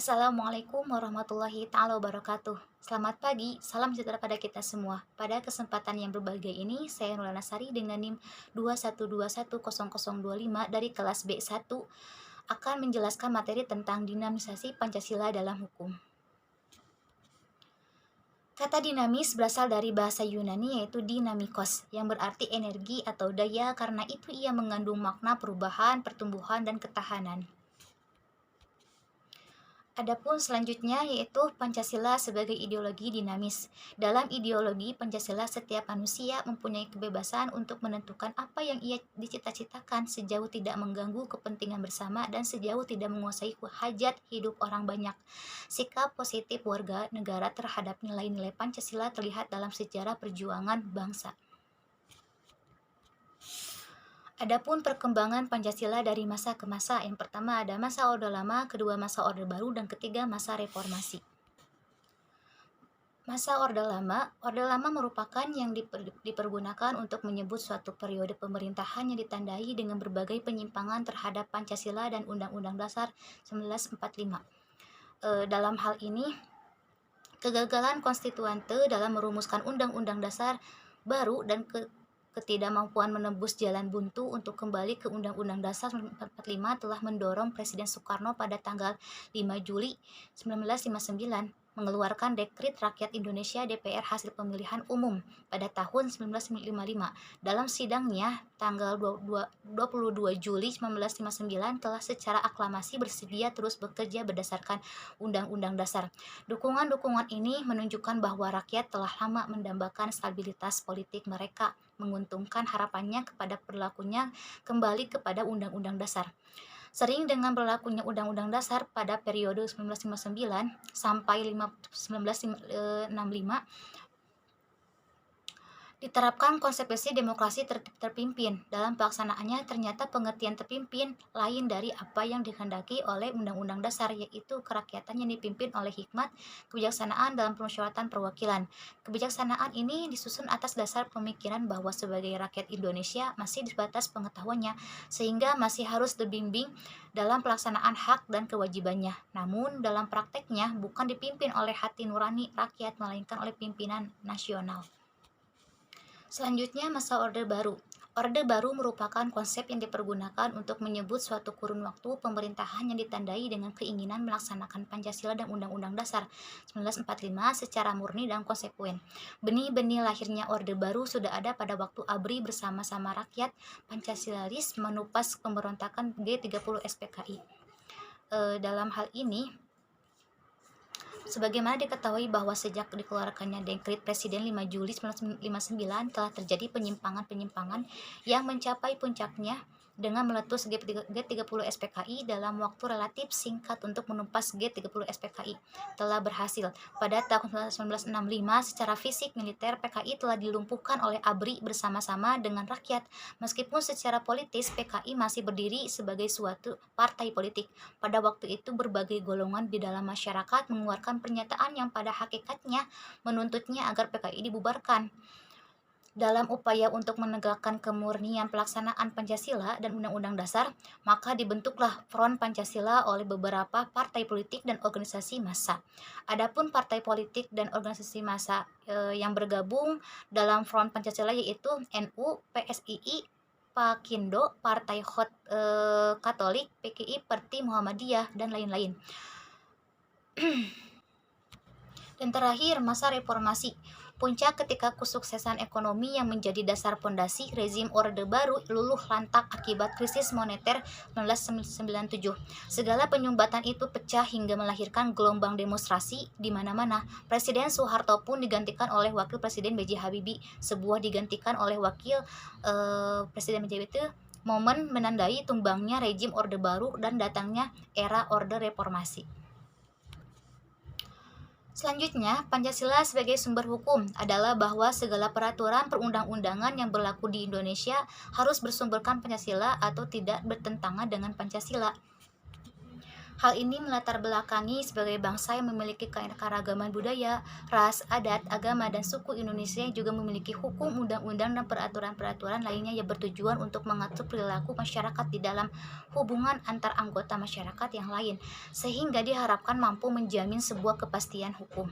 Assalamualaikum warahmatullahi taala wabarakatuh. Selamat pagi, salam sejahtera pada kita semua. Pada kesempatan yang berbahagia ini, saya Nurlana Sari dengan NIM 212100025 dari kelas B1 akan menjelaskan materi tentang dinamisasi Pancasila dalam hukum. Kata dinamis berasal dari bahasa Yunani yaitu dinamikos, yang berarti energi atau daya, karena itu ia mengandung makna perubahan, pertumbuhan, dan ketahanan. Adapun selanjutnya yaitu Pancasila sebagai ideologi dinamis. Dalam ideologi Pancasila, setiap manusia mempunyai kebebasan untuk menentukan apa yang ia dicita-citakan sejauh tidak mengganggu kepentingan bersama dan sejauh tidak menguasai hajat hidup orang banyak. Sikap positif warga negara terhadap nilai-nilai Pancasila terlihat dalam sejarah perjuangan bangsa. Adapun perkembangan Pancasila dari masa ke masa, yang pertama ada masa Orde Lama, kedua masa Orde Baru, dan ketiga masa Reformasi. Masa Orde Lama merupakan yang dipergunakan untuk menyebut suatu periode pemerintahan yang ditandai dengan berbagai penyimpangan terhadap Pancasila dan Undang-Undang Dasar 1945. Dalam hal ini, kegagalan konstituante dalam merumuskan Undang-Undang Dasar baru dan ketidakmampuan menembus jalan buntu untuk kembali ke Undang-Undang Dasar 1945 telah mendorong Presiden Soekarno pada tanggal 5 Juli 1959 mengeluarkan Dekrit Rakyat Indonesia DPR hasil pemilihan umum pada tahun 1955. Dalam sidangnya tanggal 22 Juli 1959 telah secara aklamasi bersedia terus bekerja berdasarkan Undang-Undang Dasar. Dukungan-dukungan ini menunjukkan bahwa rakyat telah lama mendambakan stabilitas politik mereka, menguntungkan harapannya kepada berlakunya kembali kepada Undang-Undang Dasar. Sering dengan berlakunya Undang-Undang Dasar pada periode 1959 sampai 1965 diterapkan konsepsi demokrasi terpimpin. Dalam pelaksanaannya ternyata pengertian terpimpin lain dari apa yang dikehendaki oleh Undang-Undang Dasar, yaitu kerakyatan yang dipimpin oleh hikmat kebijaksanaan dalam permusyawaratan perwakilan. Kebijaksanaan ini disusun atas dasar pemikiran bahwa sebagai rakyat Indonesia masih sebatas pengetahuannya, sehingga masih harus dibimbing dalam pelaksanaan hak dan kewajibannya. Namun dalam prakteknya bukan dipimpin oleh hati nurani rakyat, melainkan oleh pimpinan nasional. Selanjutnya, masa Orde Baru. Orde Baru merupakan konsep yang dipergunakan untuk menyebut suatu kurun waktu pemerintahan yang ditandai dengan keinginan melaksanakan Pancasila dan Undang-Undang Dasar 1945 secara murni dan konsekuen. Benih-benih lahirnya Orde Baru sudah ada pada waktu ABRI bersama-sama rakyat Pancasilalis menupas pemberontakan G30 SPKI. Dalam hal ini, sebagaimana diketahui bahwa sejak dikeluarkannya Dekrit Presiden 5 Juli 1959 telah terjadi penyimpangan-penyimpangan yang mencapai puncaknya dengan meletus G30 SPKI dalam waktu relatif singkat. Untuk menumpas G30 SPKI telah berhasil. Pada tahun 1965 secara fisik militer PKI telah dilumpuhkan oleh ABRI bersama-sama dengan rakyat. Meskipun secara politis PKI masih berdiri sebagai suatu partai politik, pada waktu itu berbagai golongan di dalam masyarakat mengeluarkan pernyataan yang pada hakikatnya menuntutnya agar PKI dibubarkan. Dalam upaya untuk menegakkan kemurnian pelaksanaan Pancasila dan Undang-Undang Dasar, maka dibentuklah Front Pancasila oleh beberapa partai politik dan organisasi massa. Adapun partai politik dan organisasi massa yang bergabung dalam Front Pancasila yaitu NU, PSII, Pakindo, Partai Hot Katolik, PKI, Parti Muhammadiyah, dan lain-lain. Dan terakhir, masa reformasi. Puncak ketika kesuksesan ekonomi yang menjadi dasar pondasi rezim Orde Baru luluh lantak akibat krisis moneter 1997. Segala penyumbatan itu pecah hingga melahirkan gelombang demonstrasi di mana-mana. Presiden Soeharto pun digantikan oleh Wakil Presiden B.J. Habibie. Sebuah digantikan oleh Wakil Presiden B.J. itu momen menandai tumbangnya rezim Orde Baru dan datangnya era Orde Reformasi. Selanjutnya, Pancasila sebagai sumber hukum adalah bahwa segala peraturan perundang-undangan yang berlaku di Indonesia harus bersumberkan Pancasila atau tidak bertentangan dengan Pancasila. Hal ini melatar belakangi sebagai bangsa yang memiliki keanekaragaman budaya, ras, adat, agama, dan suku Indonesia yang juga memiliki hukum, undang-undang, dan peraturan-peraturan lainnya yang bertujuan untuk mengatur perilaku masyarakat di dalam hubungan antar anggota masyarakat yang lain, sehingga diharapkan mampu menjamin sebuah kepastian hukum.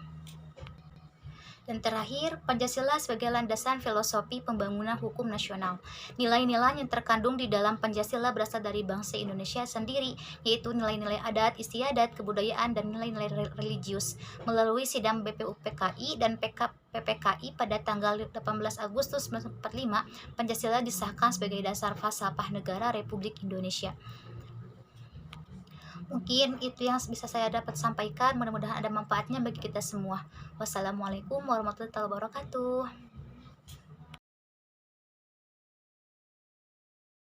Dan terakhir, Pancasila sebagai landasan filosofi pembangunan hukum nasional. Nilai-nilai yang terkandung di dalam Pancasila berasal dari bangsa Indonesia sendiri, yaitu nilai-nilai adat, istiadat, kebudayaan, dan nilai-nilai religius. Melalui sidang BPUPKI dan PPKI pada tanggal 18 Agustus 1945, Pancasila disahkan sebagai dasar falsafah negara Republik Indonesia. Mungkin itu yang bisa saya dapat sampaikan. Mudah-mudahan ada manfaatnya bagi kita semua. Wassalamualaikum warahmatullahi wabarakatuh.